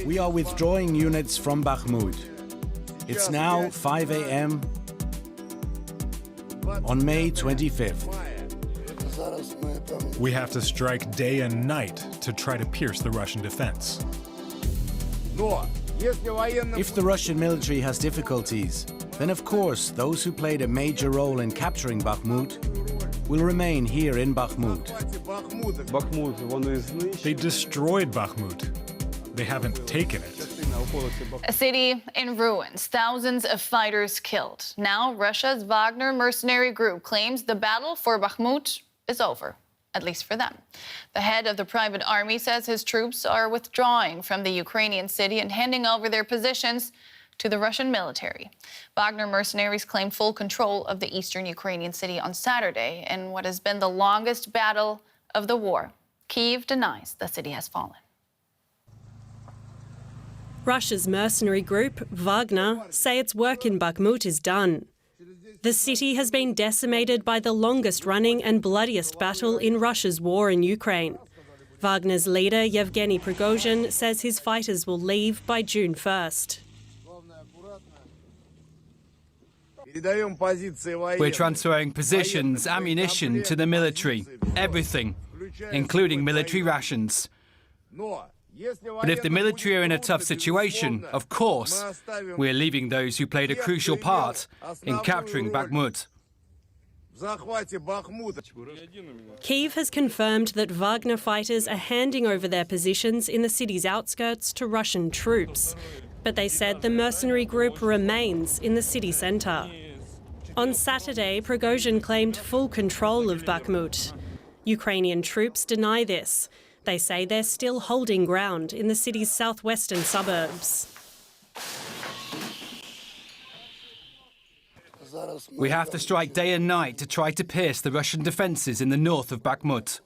We are withdrawing units from Bakhmut. It's now 5 a.m. on May 25th. We have to strike day and night to try to pierce the Russian defense. If the Russian military has difficulties, then of course those who played a major role in capturing Bakhmut will remain here in Bakhmut. They destroyed Bakhmut. They haven't taken it. A city in ruins, thousands of fighters killed. Now Russia's Wagner mercenary group claims the battle for Bakhmut is over, at least for them. The head of the private army says his troops are withdrawing from the Ukrainian city and handing over their positions to the Russian military. Wagner mercenaries claimed full control of the eastern Ukrainian city on Saturday in what has been the longest battle of the war. Kyiv denies the city has fallen. Russia's mercenary group, Wagner, say its work in Bakhmut is done. The city has been decimated by the longest-running and bloodiest battle in Russia's war in Ukraine. Wagner's leader, Yevgeny Prigozhin, says his fighters will leave by June 1st. We're transferring positions, ammunition to the military, everything, including military rations. But if the military are in a tough situation, of course, we're leaving those who played a crucial part in capturing Bakhmut. Kyiv has confirmed that Wagner fighters are handing over their positions in the city's outskirts to Russian troops. But they said the mercenary group remains in the city centre. On Saturday, Prigozhin claimed full control of Bakhmut. Ukrainian troops deny this. They say they're still holding ground in the city's southwestern suburbs. We have to strike day and night to try to pierce the Russian defences in the north of Bakhmut.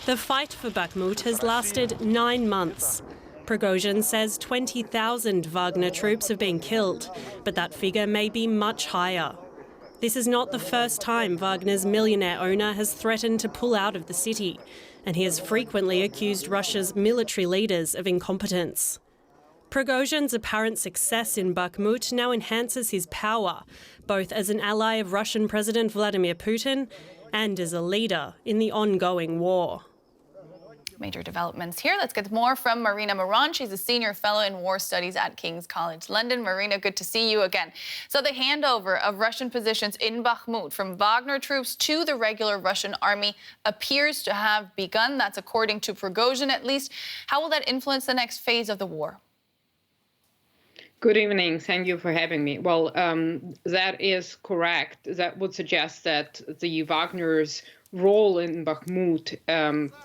The fight for Bakhmut has lasted 9 months. Prigozhin says 20,000 Wagner troops have been killed, but that figure may be much higher. This is not the first time Wagner's millionaire owner has threatened to pull out of the city, and he has frequently accused Russia's military leaders of incompetence. Prigozhin's apparent success in Bakhmut now enhances his power, both as an ally of Russian President Vladimir Putin and as a leader in the ongoing war. Major developments here. Let's get more from Marina Moran. She's a senior fellow in war studies at King's College London. Marina, good to see you again. So the handover of Russian positions in Bakhmut from Wagner troops to the regular Russian army appears to have begun. That's according to Prigozhin, at least. How will that influence the next phase of the war? Good evening. Thank you for having me. Well, that is correct. That would suggest that the Wagner's role in Bakhmut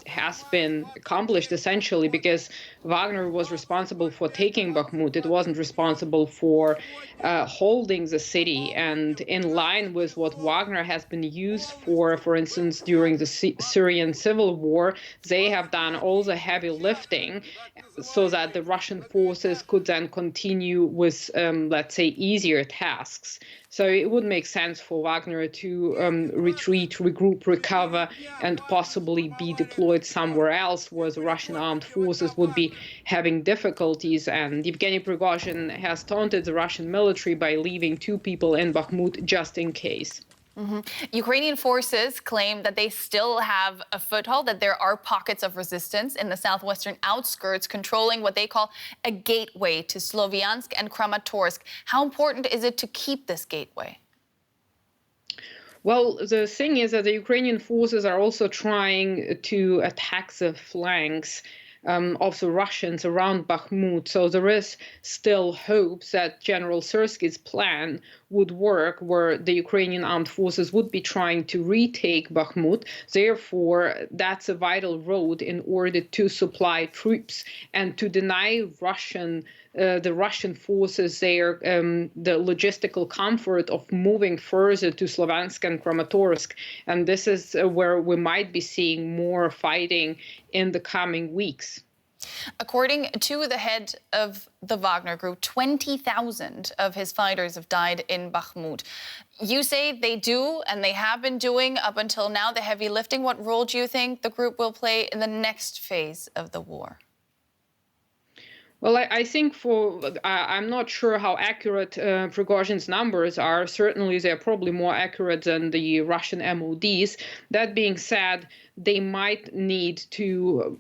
has been accomplished essentially because Wagner was responsible for taking Bakhmut. It wasn't responsible for holding the city. And in line with what Wagner has been used for instance, during the Syrian civil war, they have done all the heavy lifting so that the Russian forces could then continue with, let's say, easier tasks. So it would make sense for Wagner to retreat, regroup, recover, and possibly be deployed somewhere else where the Russian armed forces would be having difficulties. And Yevgeny Prigozhin has taunted the Russian military by leaving 2 people in Bakhmut just in case. Ukrainian forces claim that they still have a foothold, that there are pockets of resistance in the southwestern outskirts controlling what they call a gateway to Sloviansk and Kramatorsk. How important is it to keep this gateway? Well, the thing is that the Ukrainian forces are also trying to attack the flanks of the Russians around Bakhmut. So there is still hope that General Syrsky's plan would work, where the Ukrainian armed forces would be trying to retake Bakhmut. Therefore, that's a vital road in order to supply troops and to deny the Russian forces the logistical comfort of moving further to Sloviansk and Kramatorsk. And this is where we might be seeing more fighting in the coming weeks. According to the head of the Wagner group, 20,000 of his fighters have died in Bakhmut. You say they do, and they have been doing up until now, the heavy lifting. What role do you think the group will play in the next phase of the war? Well, I think I'm not sure how accurate Prigozhin's numbers are. Certainly, they're probably more accurate than the Russian MODs. That being said, they might need to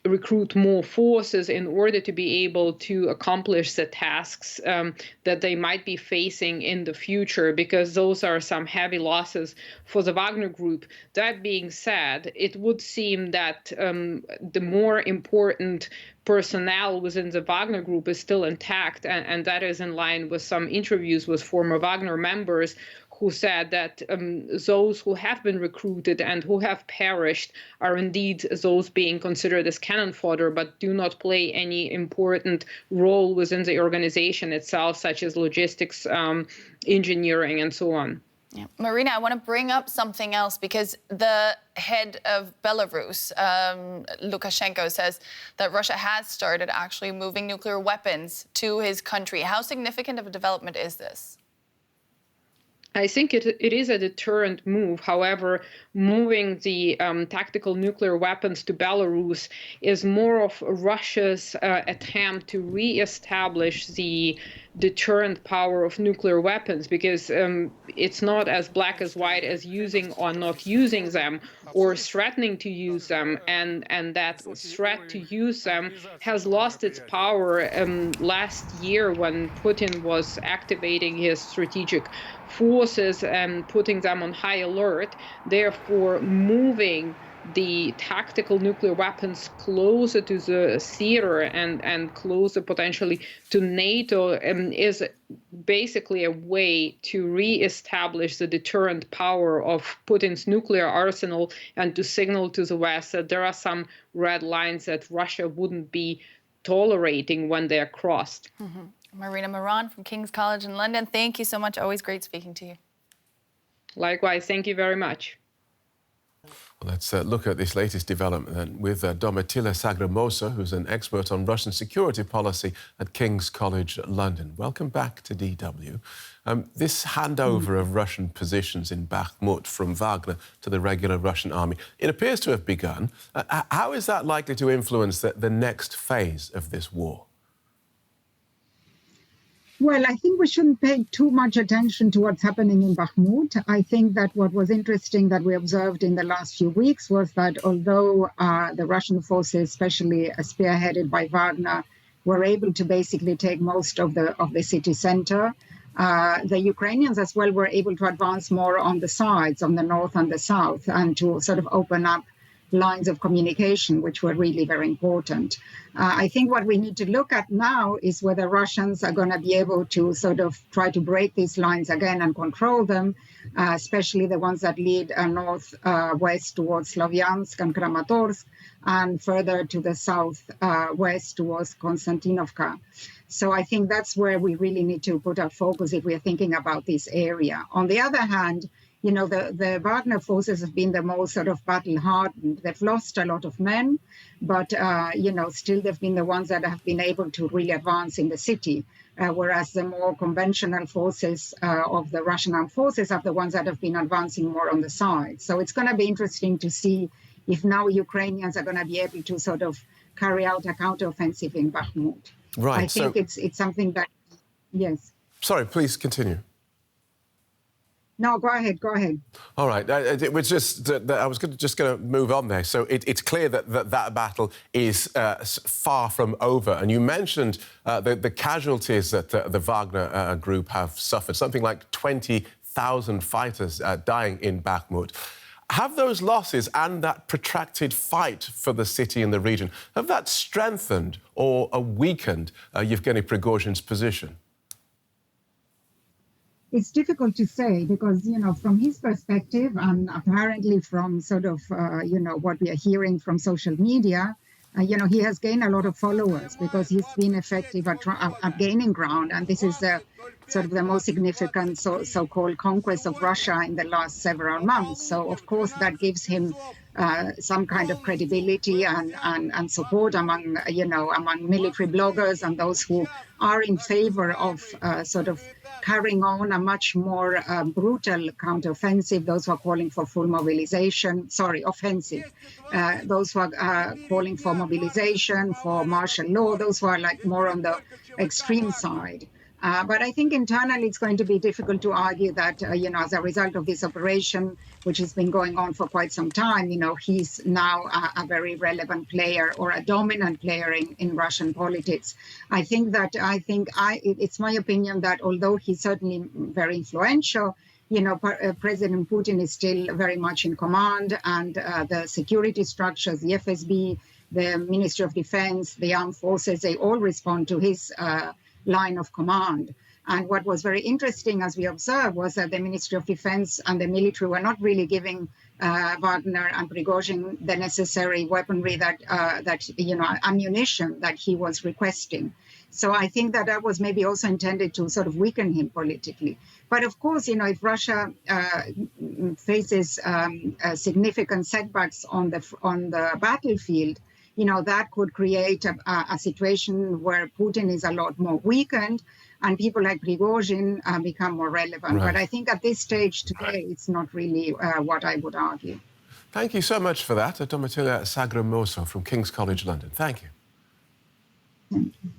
recruit more forces in order to be able to accomplish the tasks that they might be facing in the future, because those are some heavy losses for the Wagner group. That being said, it would seem that the more important personnel within the Wagner group is still intact, and that is in line with some interviews with former Wagner members who said that those who have been recruited and who have perished are indeed those being considered as cannon fodder, but do not play any important role within the organization itself, such as logistics, engineering, and so on. Yeah. Marina, I want to bring up something else, because the head of Belarus, Lukashenko, says that Russia has started actually moving nuclear weapons to his country. How significant of a development is this? I think it is a deterrent move. However, moving the tactical nuclear weapons to Belarus is more of Russia's attempt to reestablish the deterrent power of nuclear weapons, because it's not as black as white as using or not using them, or threatening to use them, and that threat to use them has lost its power last year when Putin was activating his strategic forces and putting them on high alert. Therefore, moving the tactical nuclear weapons closer to the theater and closer potentially to NATO is basically a way to re-establish the deterrent power of Putin's nuclear arsenal, and to signal to the West that there are some red lines that Russia wouldn't be tolerating when they're crossed. Mm-hmm. Marina Moran from King's College in London, thank you so much. Always great speaking to you. Likewise, thank you very much. Well, let's look at this latest development then with Domitila Sagramosa, who's an expert on Russian security policy at King's College London. Welcome back to DW. This handover of Russian positions in Bakhmut from Wagner to the regular Russian army, it appears to have begun. How is that likely to influence the next phase of this war? Well, I think we shouldn't pay too much attention to what's happening in Bakhmut. I think that what was interesting that we observed in the last few weeks was that although the Russian forces, especially spearheaded by Wagner, were able to basically take most of the city center, the Ukrainians as well were able to advance more on the sides, on the north and the south, and to sort of open up lines of communication, which were really very important. I think what we need to look at now is whether Russians are going to be able to sort of try to break these lines again and control them, especially the ones that lead north-west towards Slovyansk and Kramatorsk, and further to the south-west towards Konstantinovka. So I think that's where we really need to put our focus if we're thinking about this area. On the other hand, you know, the Wagner forces have been the most sort of battle-hardened. They've lost a lot of men, but, you know, still they've been the ones that have been able to really advance in the city, whereas the more conventional forces of the Russian armed forces are the ones that have been advancing more on the side. So it's going to be interesting to see if now Ukrainians are going to be able to sort of carry out a counteroffensive in Bakhmut. Right. I think it's something that, yes. Sorry, please continue. No, go ahead. All right. It was just I was just going to move on there. So it's clear that battle is far from over. And you mentioned the casualties that the Wagner group have suffered, something like 20,000 fighters dying in Bakhmut. Have those losses and that protracted fight for the city and the region, have that strengthened or weakened Yevgeny Prigozhin's position? It's difficult to say because, you know, from his perspective and apparently from sort of, you know, what we are hearing from social media, you know, he has gained a lot of followers because he's been effective at gaining ground. And this is sort of the most significant so-called conquest of Russia in the last several months. So, of course, that gives him some kind of credibility and support among, among military bloggers and those who are in favor of sort of carrying on a much more brutal counteroffensive, those who are calling for full mobilization, offensive, those who are calling for mobilization, for martial law, those who are like more on the extreme side. But I think internally it's going to be difficult to argue that, as a result of this operation, which has been going on for quite some time, he's now a very relevant player or a dominant player in Russian politics. It's my opinion that although he's certainly very influential, President Putin is still very much in command, and the security structures, the FSB, the Ministry of Defense, the armed forces, they all respond to his line of command. And what was very interesting, as we observed, was that the Ministry of Defense and the military were not really giving Wagner and Prigozhin the necessary weaponry ammunition that he was requesting. So I think that was maybe also intended to sort of weaken him politically. But of course, if Russia faces significant setbacks on the battlefield, that could create a situation where Putin is a lot more weakened and people like Prigozhin become more relevant. Right. But I think at this stage today, it's not really what I would argue. Thank you so much for that, Domitila Sagromoso from King's College London. Thank you. Thank you.